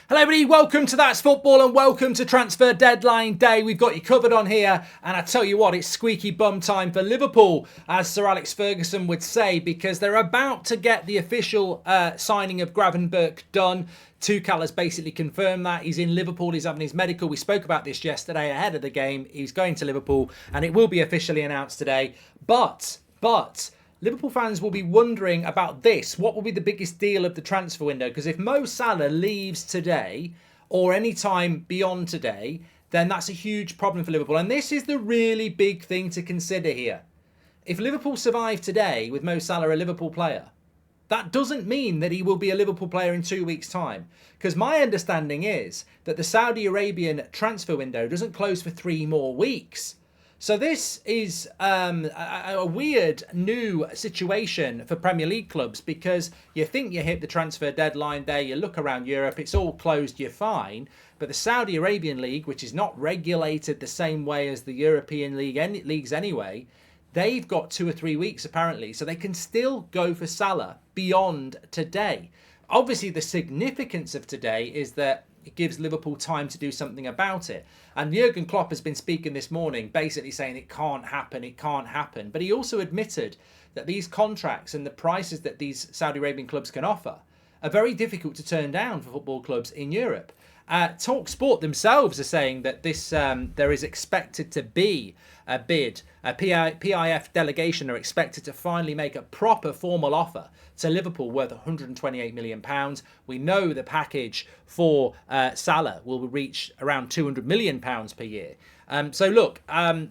Hello everybody, welcome to That's Football and welcome to Transfer Deadline Day. We've got you covered on here, and I tell you what, it's squeaky bum time for Liverpool, as Sir Alex Ferguson would say, because they're about to get the official signing of Gravenberch done. Tuchel has basically confirmed that. He's in Liverpool, he's having his medical. We spoke about this yesterday ahead of the game. He's going to Liverpool and it will be officially announced today. But Liverpool fans will be wondering about this. What will be the biggest deal of the transfer window? Because if Mo Salah leaves today or any time beyond today, then that's a huge problem for Liverpool. And this is the really big thing to consider here. If Liverpool survive today with Mo Salah a Liverpool player, that doesn't mean that he will be a Liverpool player in 2 weeks' time. Because my understanding is that the Saudi Arabian transfer window doesn't close for 3 more weeks. So this is a weird new situation for Premier League clubs, because you think you hit the transfer deadline day, you look around Europe, it's all closed, you're fine. But the Saudi Arabian League, which is not regulated the same way as the European leagues anyway, they've got 2 or 3 weeks apparently. So they can still go for Salah beyond today. Obviously, the significance of today is that it gives Liverpool time to do something about it. And Jurgen Klopp has been speaking this morning, basically saying it can't happen, it can't happen. But he also admitted that these contracts and the prices that these Saudi Arabian clubs can offer are very difficult to turn down for football clubs in Europe. TalkSport themselves are saying that this there is expected to be a bid. A PIF delegation are expected to finally make a proper formal offer to Liverpool worth £128 million. We know the package for Salah will reach around £200 million per year. So look,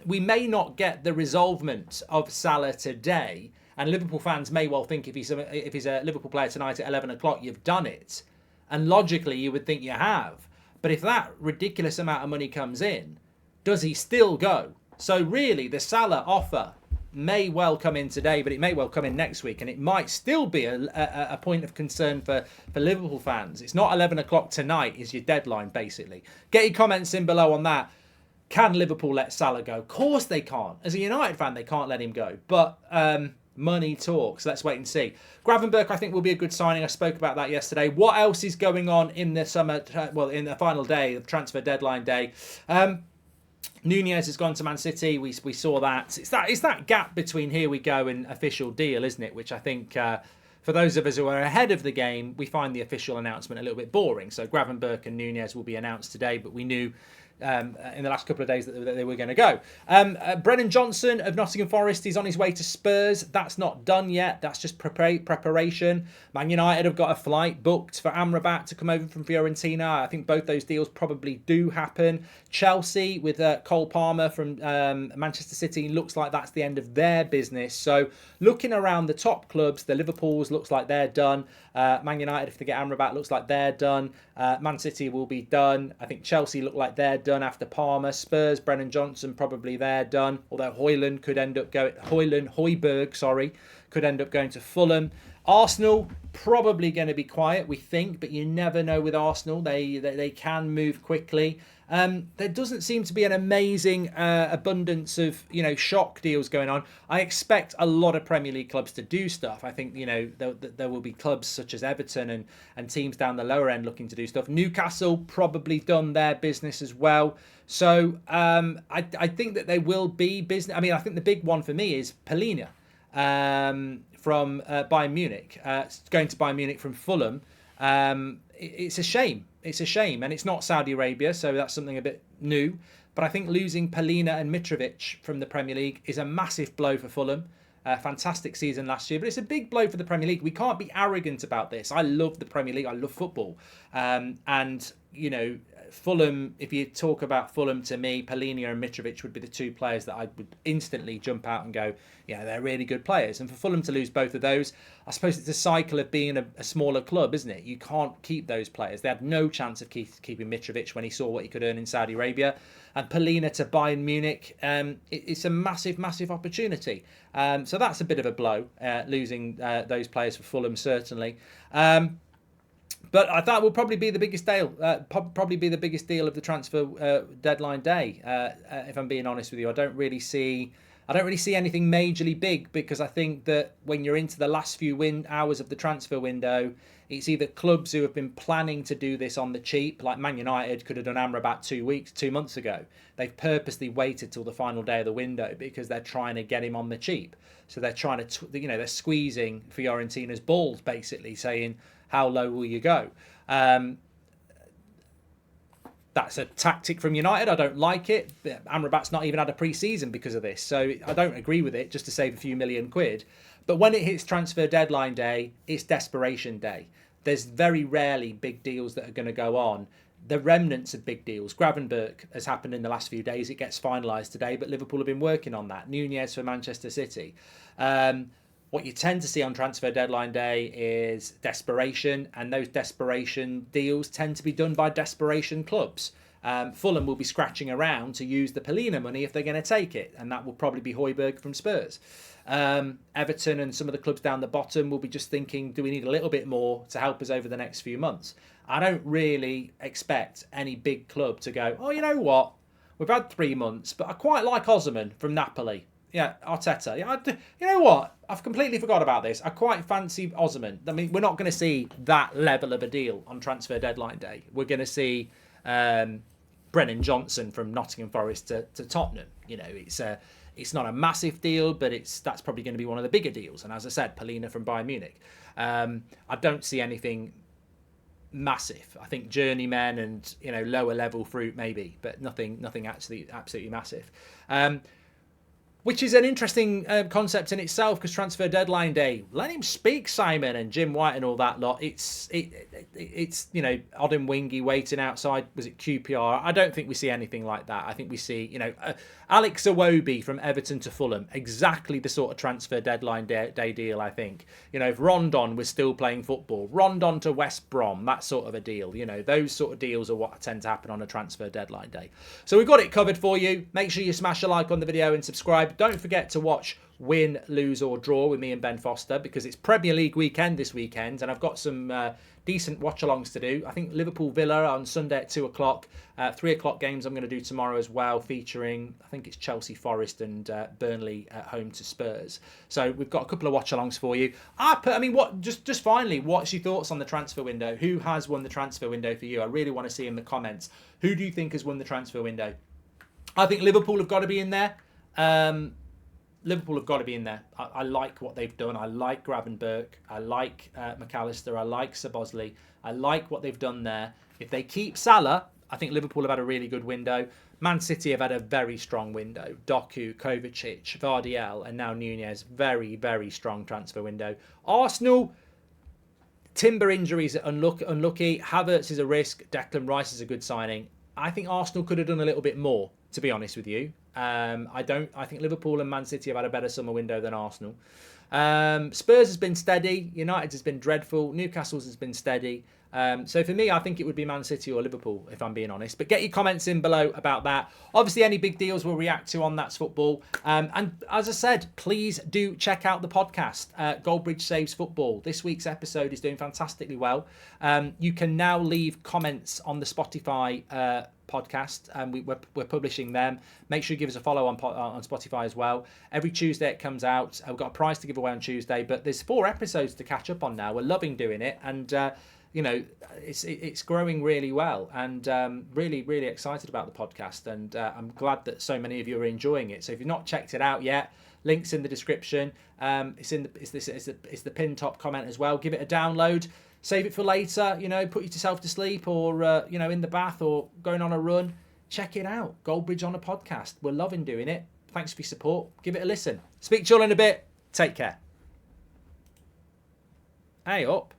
we may not get the resolvement of Salah today, and Liverpool fans may well think if he's a Liverpool player tonight at 11 o'clock, you've done it. And logically, you would think you have. But if that ridiculous amount of money comes in, does he still go? So really, the Salah offer may well come in today, but it may well come in next week. And it might still be a point of concern for Liverpool fans. It's not 11 o'clock tonight is your deadline, basically. Get your comments in below on that. Can Liverpool let Salah go? Of course they can't. As a United fan, they can't let him go. But money talks. Let's wait and see. Gravenberch, I think, will be a good signing. I spoke about that yesterday. What else is going on in the summer? Well, in the final day of transfer deadline day, Nunez has gone to Man City. We saw that. It's that gap between here we go and official deal, isn't it? Which I think for those of us who are ahead of the game, we find the official announcement a little bit boring. So Gravenberch and Nunez will be announced today, but we knew in the last couple of days that they were going to go. Brennan Johnson of Nottingham Forest, he's on his way to Spurs. That's not done yet. That's just preparation. Man United have got a flight booked for Amrabat to come over from Fiorentina. I think both those deals probably do happen. Chelsea with Cole Palmer from Manchester City, looks like that's the end of their business. So looking around the top clubs, the Liverpools looks like they're done. Man United, if they get Amrabat, looks like they're done. Man City will be done. I think Chelsea look like they're done after Palmer. Spurs, Brennan Johnson, probably they're done. Although Højlund could end up going to Fulham. Arsenal probably going to be quiet, we think, but you never know with Arsenal. They can move quickly. There doesn't seem to be an amazing abundance of shock deals going on. I expect a lot of Premier League clubs to do stuff. I think there will be clubs such as Everton and teams down the lower end looking to do stuff. Newcastle probably done their business as well. So I think that there will be business. I mean, I think the big one for me is Polina from Bayern Munich, going to Bayern Munich from Fulham. It's a shame. It's a shame. And it's not Saudi Arabia, so that's something a bit new. But I think losing Polina and Mitrovic from the Premier League is a massive blow for Fulham. Fantastic season last year, but it's a big blow for the Premier League. We can't be arrogant about this. I love the Premier League. I love football. And, Fulham, if you talk about Fulham, to me, Polina and Mitrovic would be the 2 players that I would instantly jump out and go, yeah, they're really good players. And for Fulham to lose both of those, I suppose it's a cycle of being a smaller club, isn't it? You can't keep those players. They had no chance of keeping Mitrovic when he saw what he could earn in Saudi Arabia. And Polina to Bayern Munich, it's a massive, massive opportunity. So that's a bit of a blow, losing those players for Fulham, certainly. But I thought will probably be the biggest deal. Probably be the biggest deal of the transfer deadline day. If I'm being honest with you, I don't really see anything majorly big, because I think that when you're into the last few hours of the transfer window, It's either clubs who have been planning to do this on the cheap, like Man United could have done Amrabat 2 months ago. They've purposely waited till the final day of the window because they're trying to get him on the cheap. So they're trying to, they're squeezing Fiorentina's balls, basically saying, how low will you go? That's a tactic from United. I don't like it. Amrabat's not even had a pre-season because of this. So I don't agree with it just to save a few million quid. But when it hits transfer deadline day, it's desperation day. There's very rarely big deals that are going to go on. The remnants of big deals. Gravenberch has happened in the last few days. It gets finalised today, but Liverpool have been working on that. Nunez for Manchester City. What you tend to see on transfer deadline day is desperation, and those desperation deals tend to be done by desperation clubs. Fulham will be scratching around to use the Polina money if they're going to take it, and that will probably be Højbjerg from Spurs. Everton and some of the clubs down the bottom will be just thinking, do we need a little bit more to help us over the next few months? I don't really expect any big club to go, oh, you know what? We've had 3 months, but I quite like Osimhen from Napoli. Yeah, Arteta. Yeah, you know what? I've completely forgot about this. I quite fancy Osimhen. I mean, we're not going to see that level of a deal on transfer deadline day. We're going to see Brennan Johnson from Nottingham Forest to Tottenham. It's not a massive deal, but that's probably going to be one of the bigger deals. And as I said, Polina from Bayern Munich. I don't see anything massive. I think journeymen and lower level fruit maybe, but nothing absolutely massive. Which is an interesting concept in itself, because transfer deadline day, let him speak, Simon and Jim White and all that lot. It's Odin Wingy waiting outside, was it QPR? I don't think we see anything like that. I think we see, Alex Iwobi from Everton to Fulham, exactly the sort of transfer deadline day deal, I think. If Rondon was still playing football, Rondon to West Brom, that sort of a deal. Those sort of deals are what tend to happen on a transfer deadline day. So we've got it covered for you. Make sure you smash a like on the video and subscribe. Don't forget to watch Win, Lose or Draw with me and Ben Foster, because it's Premier League weekend this weekend, and I've got some decent watch-alongs to do. I think Liverpool Villa on Sunday at 2 o'clock. 3 o'clock games I'm going to do tomorrow as well, featuring, I think it's Chelsea Forest and Burnley at home to Spurs. So we've got a couple of watch-alongs for you. Just finally, what's your thoughts on the transfer window? Who has won the transfer window for you? I really want to see in the comments. Who do you think has won the transfer window? I think Liverpool have got to be in there. Liverpool have got to be in there. I like what they've done. I like Gravenberch. I like McAllister. I like Szoboszlai. I like what they've done there. If they keep Salah, I think Liverpool have had a really good window. Man City have had a very strong window. Doku, Kovacic, Vardiel, and now Nunez. Very, very strong transfer window. Arsenal, Timber injuries are unlucky. Havertz is a risk. Declan Rice is a good signing. I think Arsenal could have done a little bit more, to be honest with you. I think Liverpool and Man City have had a better summer window than Arsenal. Spurs has been steady. United has been dreadful. Newcastle's has been steady. So for me, I think it would be Man City or Liverpool, if I'm being honest. But get your comments in below about that. Obviously, any big deals we'll react to on That's Football. And as I said, please do check out the podcast, Goldbridge Saves Football. This week's episode is doing fantastically well. You can now leave comments on the Spotify podcast, and we're publishing them. Make sure you give us a follow on Spotify as well. Every Tuesday it comes out. We've got a prize to give away on Tuesday, but there's 4 episodes to catch up on now. We're loving doing it, and it's growing really well, and really, really excited about the podcast, and I'm glad that so many of you are enjoying it. So if you've not checked it out yet, links in the description. It's the pinned top comment as well. Give it a download. Save it for later, put yourself to sleep, or, in the bath, or going on a run. Check it out. Goldbridge on a podcast. We're loving doing it. Thanks for your support. Give it a listen. Speak to you all in a bit. Take care. Hey, up.